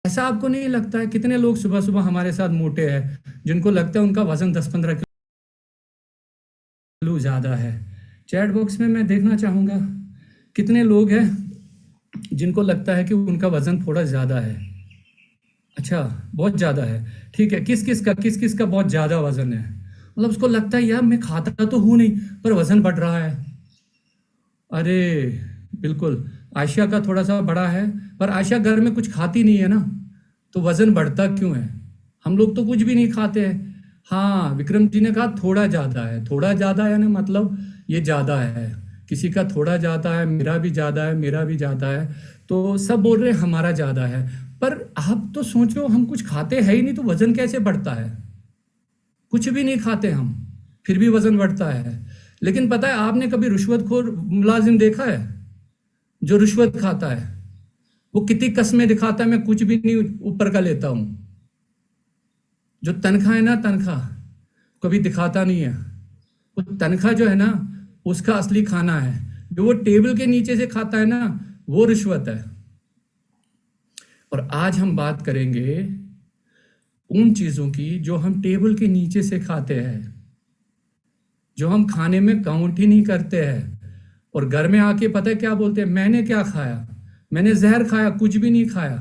ऐसा आपको नहीं लगता है? कितने लोग सुबह सुबह हमारे साथ मोटे हैं, जिनको लगता है उनका वजन 10-15 किलो ज़्यादा है? चैट बॉक्स में मैं देखना चाहूँगा कितने लोग हैं जिनको लगता है कि उनका वजन थोड़ा ज़्यादा है। अच्छा, बहुत ज़्यादा है। ठीक है, किस किस का बहुत ज़्यादा वजन है? मतलब उसको लगता है यार मैं खाता तो हूँ नहीं, पर वजन बढ़ रहा है। अरे बिल्कुल, आयशा का थोड़ा सा बड़ा है, पर आयशा घर में कुछ खाती नहीं है ना, तो वजन बढ़ता क्यों है? हम लोग तो कुछ भी नहीं खाते हैं। हाँ, विक्रम जी ने कहा थोड़ा ज़्यादा है, थोड़ा ज़्यादा है ना, मतलब ये ज़्यादा है। किसी का थोड़ा ज़्यादा है, मेरा भी ज़्यादा है, मेरा भी ज़्यादा है, तो सब बोल रहे हैं हमारा ज़्यादा है। पर आप तो सोचो, हम कुछ खाते हैं ही नहीं तो वजन कैसे बढ़ता है? कुछ भी नहीं खाते हम, फिर भी वजन बढ़ता है। लेकिन पता है, आपने कभी रुश्वतखोर मुलाजिम देखा है जो रिश्वत खाता है? वो कितनी कस्में दिखाता है, मैं कुछ भी नहीं ऊपर का लेता हूं। जो तनख्वाह है ना, तनख्वाह कभी दिखाता नहीं है। वो तनख्वाह जो है ना, उसका असली खाना है। जो वो टेबल के नीचे से खाता है ना, वो रिश्वत है। और आज हम बात करेंगे उन चीजों की जो हम टेबल के नीचे से खाते हैं, जो हम खाने में काउंट ही नहीं करते हैं। और घर में आके पता है क्या बोलते हैं? मैंने क्या खाया? मैंने जहर खाया? कुछ भी नहीं खाया।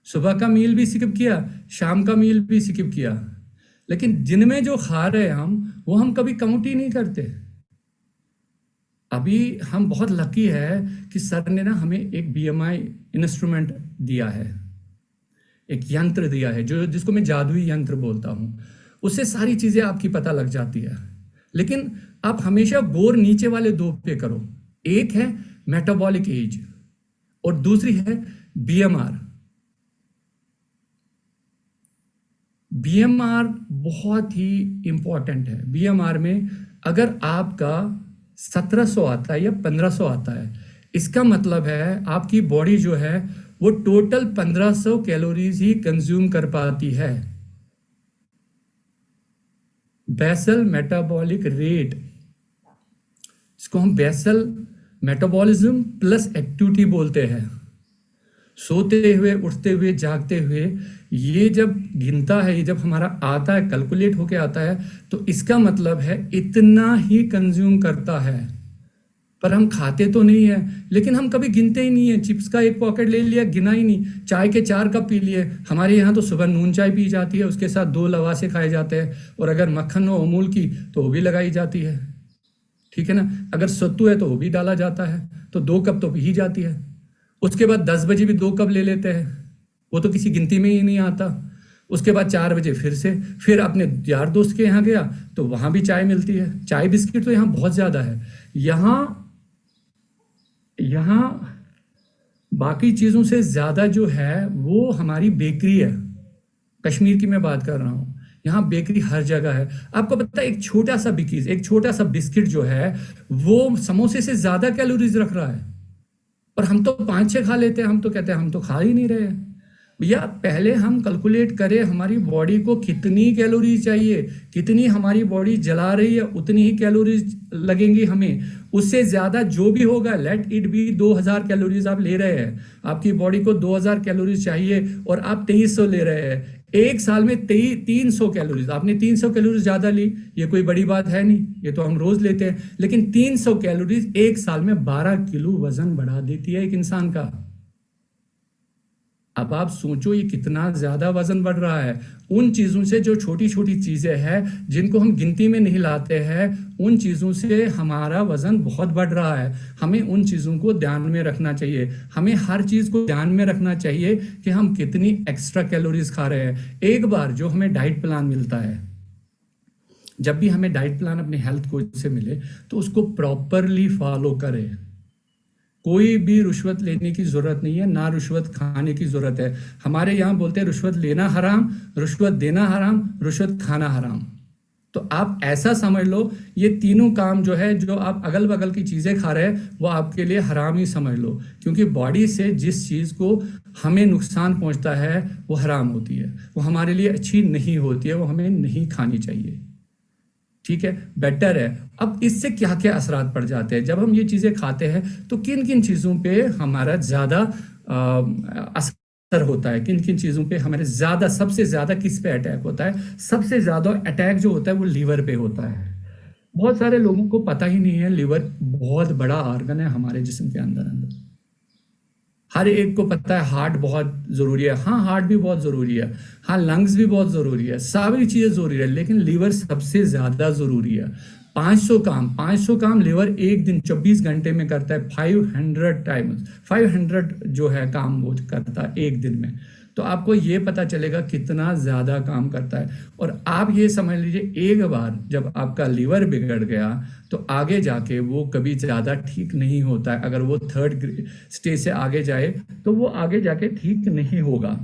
सुबह का मील भी स्किप किया, शाम का मील भी स्किप किया। लेकिन जिनमें जो खा रहे हैं हम, वो हम कभी काउंट ही नहीं करते। अभी हम बहुत लकी है कि सर ने ना हमें एक बीएमआई इंस्ट्रूमेंट दिया है, एक यंत्र दिया है, जो जिसको मैं जादुई यंत्र बोलता हूँ। उससे सारी चीज़ें आपकी पता लग जाती है। लेकिन आप हमेशा गौर नीचे वाले दो पे करो। एक है मेटाबॉलिक एज और दूसरी है बीएमआर। बीएमआर बहुत ही इंपॉर्टेंट है। बीएमआर में अगर आपका 1700 आता है या 1500 आता है, इसका मतलब है आपकी बॉडी जो है वो टोटल 1500 कैलोरीज ही कंज्यूम कर पाती है। बेसल मेटाबॉलिक रेट, इसको हम बेसल मेटाबॉलिज्म प्लस एक्टिविटी बोलते हैं। सोते हुए, उठते हुए, जागते हुए ये जब गिनता है, ये जब हमारा आता है, कैलकुलेट होके आता है, तो इसका मतलब है इतना ही कंज्यूम करता है। पर हम खाते तो नहीं है, लेकिन हम कभी गिनते ही नहीं है। चिप्स का एक पॉकेट ले लिया, गिना ही नहीं। चाय के 4 कप पी लिए। हमारे यहाँ तो सुबह नून चाय पी जाती है, उसके साथ 2 लवासे खाए जाते हैं, और अगर मक्खन हो अमूल की तो वो भी लगाई जाती है। ठीक है ना? अगर सत्तू है तो वो भी डाला जाता है, तो 2 कप तो पी ही जाती है। उसके बाद 10 बजे भी 2 कप ले लेते हैं, वो तो किसी गिनती में ही नहीं आता। उसके बाद 4 बजे फिर अपने यार दोस्त के यहाँ गया तो वहाँ भी चाय मिलती है। चाय बिस्किट तो यहाँ बहुत ज़्यादा है। यहाँ यहाँ बाकी चीज़ों से ज़्यादा जो है वो हमारी बेकरी है। कश्मीर की मैं बात कर रहा हूँ, यहाँ बेकरी हर जगह है। आपको पता है, एक छोटा सा बिकीज, एक छोटा सा बिस्किट जो है वो समोसे से ज़्यादा कैलोरीज रख रहा है। और हम तो 5-6 खा लेते हैं, हम तो कहते हैं हम तो खा ही नहीं रहे हैं। भैया पहले हम कैलकुलेट करें हमारी बॉडी को कितनी कैलोरीज चाहिए, कितनी हमारी बॉडी जला रही है उतनी ही कैलोरीज लगेंगी हमें। उससे ज़्यादा जो भी होगा, लेट इट बी 2000 कैलोरीज आप ले रहे हैं, आपकी बॉडी को 2000 कैलोरीज चाहिए और आप 2300 ले रहे हैं। एक साल में 300 कैलोरीज, आपने 300 कैलोरीज ज़्यादा ली, ये कोई बड़ी बात है नहीं, ये तो हम रोज़ लेते हैं। लेकिन 300 कैलोरीज एक साल में 12 किलो वजन बढ़ा देती है एक इंसान का। अब आप सोचो ये कितना ज्यादा वजन बढ़ रहा है उन चीजों से, जो छोटी छोटी चीजें हैं जिनको हम गिनती में नहीं लाते हैं, उन चीजों से हमारा वजन बहुत बढ़ रहा है। हमें उन चीजों को ध्यान में रखना चाहिए। हमें हर चीज को ध्यान में रखना चाहिए कि हम कितनी एक्स्ट्रा कैलोरीज खा रहे हैं। एक बार जो हमें डाइट प्लान मिलता है, जब भी हमें डाइट प्लान अपने हेल्थ कोच से मिले, तो उसको प्रॉपरली फॉलो करें। कोई भी रिश्वत लेने की जरूरत नहीं है, ना रिश्वत खाने की जरूरत है। हमारे यहाँ बोलते हैं रिश्वत लेना हराम, रिश्वत देना हराम, रिश्वत खाना हराम। तो आप ऐसा समझ लो, ये तीनों काम जो है, जो आप अगल बगल की चीजें खा रहे हैं, वो आपके लिए हराम ही समझ लो। क्योंकि बॉडी से जिस चीज को हमें नुकसान पहुंचता है वो हराम होती है, वो हमारे लिए अच्छी नहीं होती है, वो हमें नहीं खानी चाहिए। ठीक है, बेटर है। अब इससे क्या क्या असरात पड़ जाते हैं जब हम ये चीजें खाते हैं, तो किन किन चीजों पे हमारा ज्यादा असर असर होता है, किन किन चीज़ों पे हमारे ज़्यादा, सबसे ज़्यादा किस पे अटैक होता है? सबसे ज़्यादा अटैक जो होता है वो लीवर पे होता है। बहुत सारे लोगों को पता ही नहीं है लीवर बहुत बड़ा ऑर्गन है हमारे जिस्म के अंदर अंदर। हर एक को पता है हार्ट बहुत ज़रूरी है, हाँ हार्ट भी बहुत ज़रूरी है, हाँ लंग्स भी बहुत ज़रूरी है, सारी चीज़ें ज़रूरी है, लेकिन लीवर सबसे ज़्यादा ज़रूरी है। 500 काम लीवर एक दिन 24 घंटे में करता है, 500 टाइम्स, 500 जो है काम वो करता है एक दिन में। तो आपको ये पता चलेगा कितना ज़्यादा काम करता है। और आप ये समझ लीजिए, एक बार जब आपका लीवर बिगड़ गया तो आगे जाके वो कभी ज़्यादा ठीक नहीं होता है। अगर वो थर्ड स्टेज से आगे जाए तो वो आगे जाके ठीक नहीं होगा।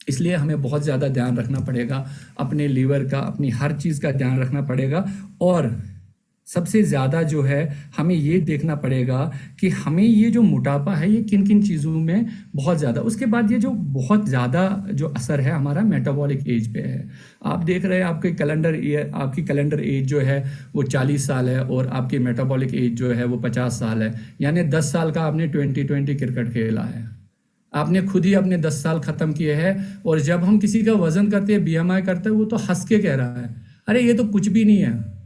इसलिए हमें बहुत ज़्यादा ध्यान रखना पड़ेगा अपने लीवर का, अपनी हर चीज़ का ध्यान रखना पड़ेगा। और सबसे ज़्यादा जो है हमें ये देखना पड़ेगा कि हमें ये जो मोटापा है ये किन किन चीज़ों में बहुत ज़्यादा, उसके बाद ये जो बहुत ज़्यादा जो असर है हमारा मेटाबॉलिक एज पे है। आप देख रहे हैं आपकी कैलेंडर एज जो है वो 40 साल है और आपकी मेटाबॉलिक एज जो है वो 50 साल है। यानी 10 साल का आपने 2020 क्रिकेट खेला है, आपने खुद ही अपने 10 साल ख़त्म किए हैं। और जब हम किसी का वज़न करते हैं, BMI करते हैं, वो तो हंस के कह रहा है अरे ये तो कुछ भी नहीं है।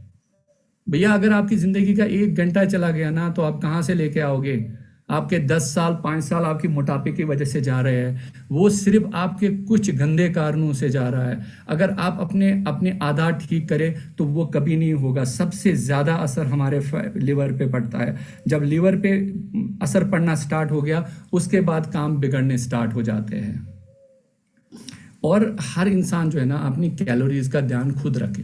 भैया अगर आपकी ज़िंदगी का 1 घंटा चला गया ना तो आप कहाँ से लेके आओगे? आपके 10 साल 5 साल आपकी मोटापे की वजह से जा रहे हैं, वो सिर्फ आपके कुछ गंदे कारणों से जा रहा है। अगर आप अपने आदत ठीक करें तो वो कभी नहीं होगा। सबसे ज़्यादा असर हमारे लीवर पे पड़ता है। जब लीवर पे असर पड़ना स्टार्ट हो गया उसके बाद काम बिगड़ने स्टार्ट हो जाते हैं। और हर इंसान जो है ना अपनी कैलोरीज का ध्यान खुद रखे,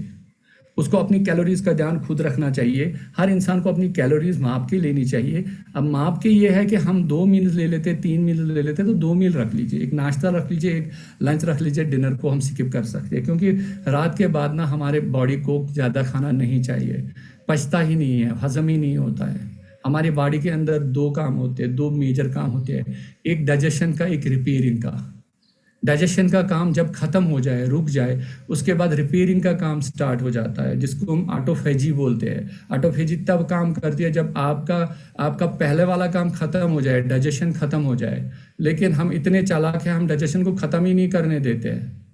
उसको अपनी कैलोरीज का ध्यान खुद रखना चाहिए। हर इंसान को अपनी कैलोरीज माप के लेनी चाहिए। अब माप के ये है कि हम 2 मील ले लेते, 3 मील ले लेते, तो 2 मील रख लीजिए, एक नाश्ता रख लीजिए, एक लंच रख लीजिए, डिनर को हम स्किप कर सकते हैं। क्योंकि रात के बाद ना हमारे बॉडी को ज़्यादा खाना नहीं चाहिए, पचता ही नहीं है, हजम ही नहीं होता है। हमारी बॉडी के अंदर 2 काम होते हैं, 2 मेजर काम होते हैं, एक डाइजेशन का, एक रिपेयरिंग का। डाइजेशन का काम जब खत्म हो जाए, रुक जाए, उसके बाद रिपेयरिंग का काम स्टार्ट हो जाता है, जिसको हम ऑटोफेजी बोलते हैं। ऑटोफेजी तब काम करती है जब आपका पहले वाला काम खत्म हो जाए, डाइजेशन खत्म हो जाए। लेकिन हम इतने चालाक हैं, हम डाइजेशन को खत्म ही नहीं करने देते हैं।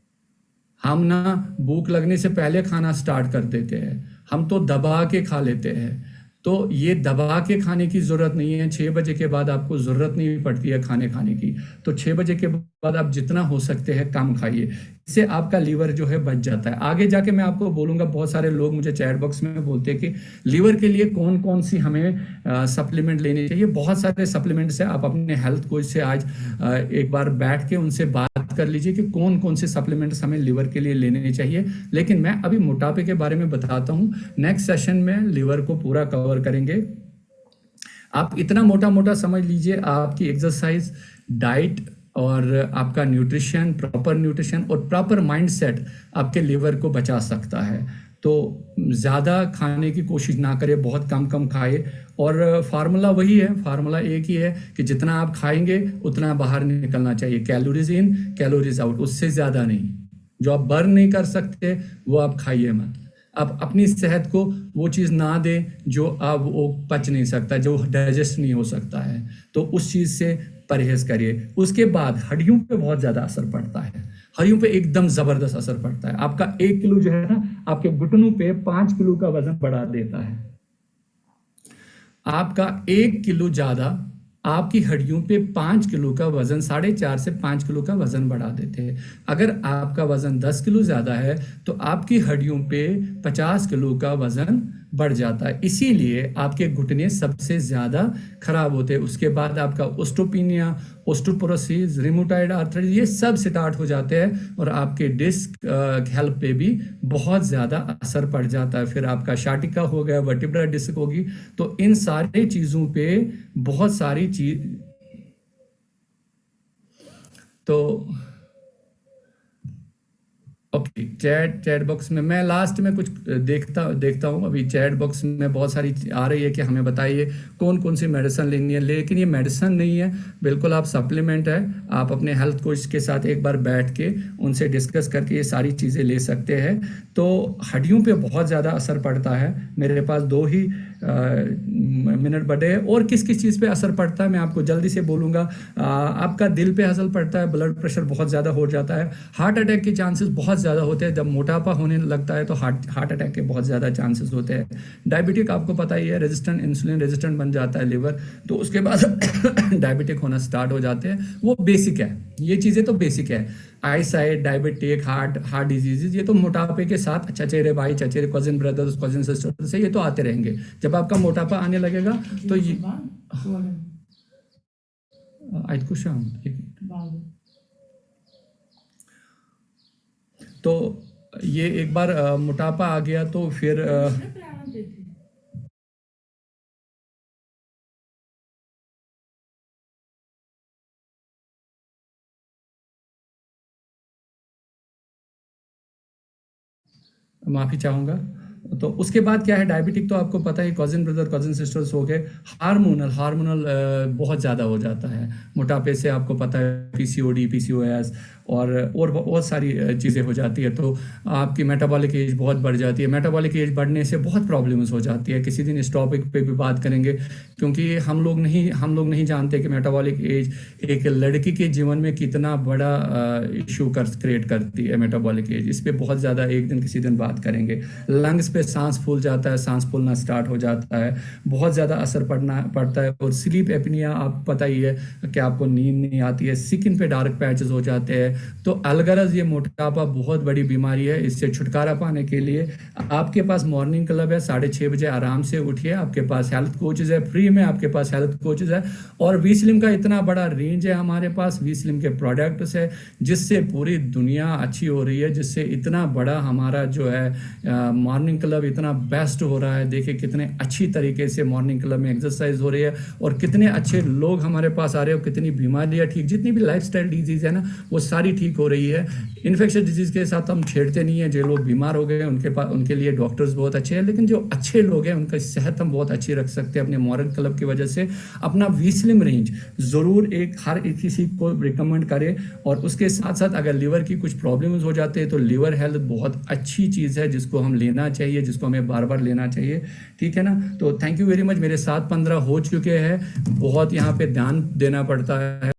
हम ना भूख लगने से पहले खाना स्टार्ट कर देते हैं, हम तो दबा के खा लेते हैं। तो ये दबा के खाने की ज़रूरत नहीं है। 6 बजे के बाद आपको ज़रूरत नहीं पड़ती है खाने की। तो 6 बजे के बाद आप जितना हो सकते हैं कम खाइए, इससे आपका लीवर जो है बच जाता है। आगे जाके मैं आपको बोलूँगा, बहुत सारे लोग मुझे चैट बॉक्स में बोलते हैं कि लीवर के लिए कौन कौन सी हमें सप्लीमेंट लेनी चाहिए। बहुत सारे सप्लीमेंट्स हैं, आप अपने हेल्थ कोच से आज एक बार बैठ के उनसे बात कर लीजिए कि कौन कौन से सप्लीमेंट्स हमें लीवर के लिए लेने चाहिए। लेकिन मैं अभी मोटापे के बारे में बताता हूँ, नेक्स्ट सेशन में लीवर को पूरा कवर करेंगे। आप इतना मोटा समझ लीजिए, आपकी एक्सरसाइज, डाइट और आपका न्यूट्रिशन, प्रॉपर न्यूट्रिशन और प्रॉपर माइंडसेट आपके लीवर को बचा सकता है। तो ज़्यादा खाने की कोशिश ना करें, बहुत कम खाए। और फार्मूला वही है, फार्मूला एक ही है कि जितना आप खाएंगे उतना बाहर निकलना चाहिए। कैलोरीज इन कैलोरीज आउट, उससे ज़्यादा नहीं। जो आप बर्न नहीं कर सकते वो आप खाइए मत। आप अपनी सेहत को वो चीज़ ना दें जो आप वो पच नहीं सकता, जो डाइजेस्ट नहीं हो सकता है, तो उस चीज़ से परहेज करिए। उसके बाद हड्डियों पे बहुत ज़्यादा असर पड़ता है, हड्डियों पे एकदम ज़बरदस्त असर पड़ता है। आपका 1 किलो जो है ना आपके घुटनों पे 5 किलो का वजन बढ़ा देता है। आपका 1 किलो ज़्यादा आपकी हड्डियों पे 5 किलो का वजन, 4.5 से 5 किलो का वजन बढ़ा देते हैं। अगर आपका वजन 10 किलो ज़्यादा है तो आपकी हड्डियों पे 50 किलो का वजन बढ़ जाता है। इसीलिए आपके घुटने सबसे ज़्यादा खराब होते हैं। उसके बाद आपका ओस्टोपीनिया, ओस्टोपोरोसिस, रिमोटाइड आर्थराइटिस, ये सब स्टार्ट हो जाते हैं और आपके डिस्क हेल्थ पे भी बहुत ज़्यादा असर पड़ जाता है। फिर आपका शाटिका हो गया, वर्टिब्रल डिस्क होगी। तो इन सारे चीज़ों पे बहुत सारी चीज, तो ओके, चैट बॉक्स में मैं लास्ट में कुछ देखता हूँ। अभी चैट बॉक्स में बहुत सारी आ रही है कि हमें बताइए कौन कौन सी मेडिसिन लेनी है। लेकिन ये मेडिसिन नहीं है, बिल्कुल आप सप्लीमेंट है। आप अपने हेल्थ कोच के साथ एक बार बैठ के उनसे डिस्कस करके ये सारी चीज़ें ले सकते हैं। तो हड्डियों पे बहुत ज़्यादा असर पड़ता है। मेरे पास 2 ही मिनट बढ़े। और किस किस चीज़ पे असर पड़ता है मैं आपको जल्दी से बोलूँगा। आपका दिल पे असर पड़ता है, ब्लड प्रेशर बहुत ज़्यादा हो जाता है, हार्ट अटैक के चांसेस बहुत ज़्यादा होते हैं। जब मोटापा होने लगता है तो हार्ट अटैक के बहुत ज़्यादा चांसेस होते हैं। डायबिटिक आपको पता ही है, रेजिस्टेंट, इंसुलिन रेजिस्टेंट बन जाता है लिवर, तो उसके बाद डायबिटिक होना स्टार्ट हो जाते हैं। वो बेसिक है, ये चीज़ें तो बेसिक है। आई साइड, डायबिटिक, हार्ट डिजीजेज, ये तो मोटापे के साथ चचेरे भाई, चचेरे कजिन ब्रदर्स, कजिन सिस्टर्स से ये तो आते रहेंगे। जब आपका मोटापा आने लगेगा तो ये आज कुछ तो ये एक बार मोटापा आ गया तो फिर माफ़ी चाहूँगा। तो उसके बाद क्या है, डायबिटिक तो आपको पता है, कज़िन ब्रदर, कज़िन सिस्टर्स हो गए। हार्मोनल बहुत ज़्यादा हो जाता है मोटापे से, आपको पता है पीसीओडी, पीसीओएस और बहुत सारी चीज़ें हो जाती है। तो आपकी मेटाबॉलिक एज बहुत बढ़ जाती है। मेटाबॉलिक एज बढ़ने से बहुत प्रॉब्लम्स हो जाती है। किसी दिन इस टॉपिक पे भी बात करेंगे, क्योंकि हम लोग नहीं जानते कि मेटाबॉलिक एज एक लड़की के जीवन में कितना बड़ा इशू क्रिएट करती है। मेटाबॉलिक एज, इस पे बहुत ज़्यादा एक दिन किसी दिन बात करेंगे। लंग्स पे सांस फूल जाता है, सांस फूलना स्टार्ट हो जाता है, बहुत ज़्यादा असर पड़ता है। और स्लीप एपनिया, आप पता ही है कि आपको नींद नहीं आती है। स्किन पे डार्क पैचेस हो जाते हैं। तो अलगरज ये मोटापा बहुत बड़ी बीमारी है। इससे छुटकारा पाने के लिए आपके पास मॉर्निंग क्लब है, 6:30 बजे आराम से उठिए। आपके पास हेल्थ कोचेज है, फ्री में आपके पास हेल्थ कोचेज है। और वी स्लिम का इतना बड़ा रेंज है हमारे पास, वी स्लिम के प्रोडक्ट्स है, जिससे पूरी दुनिया अच्छी हो रही है, जिससे इतना बड़ा हमारा जो है मॉर्निंग क्लब इतना बेस्ट हो रहा है। देखिए कितने अच्छी तरीके से मॉर्निंग क्लब में एक्सरसाइज हो रही है, और कितने अच्छे लोग हमारे पास आ रहे हो, कितनी बीमारियां ठीक, जितनी भी लाइफस्टाइल डिजीज है ना, वो सारी ठीक हो रही है। इन्फेक्शन डिजीज के साथ हम छेड़ते नहीं है। जो लोग बीमार हो गए उनके लिए डॉक्टर्स बहुत अच्छे हैं, लेकिन जो अच्छे लोग हैं उनका सेहत हम बहुत अच्छी रख सकते हैं अपने मॉर्निंग क्लब की वजह से। अपना वी स्लिम रेंज ज़रूर हर किसी को रिकमेंड करें। और उसके साथ साथ अगर लिवर की कुछ प्रॉब्लम्स हो जाते हैं तो लिवर हेल्थ बहुत अच्छी चीज़ है, जिसको हम लेना चाहिए, जिसको हमें बार बार लेना चाहिए। ठीक है ना। तो थैंक यू वेरी मच। मेरे साथ 15 हो चुके हैं। बहुत यहाँ पे ध्यान देना पड़ता है।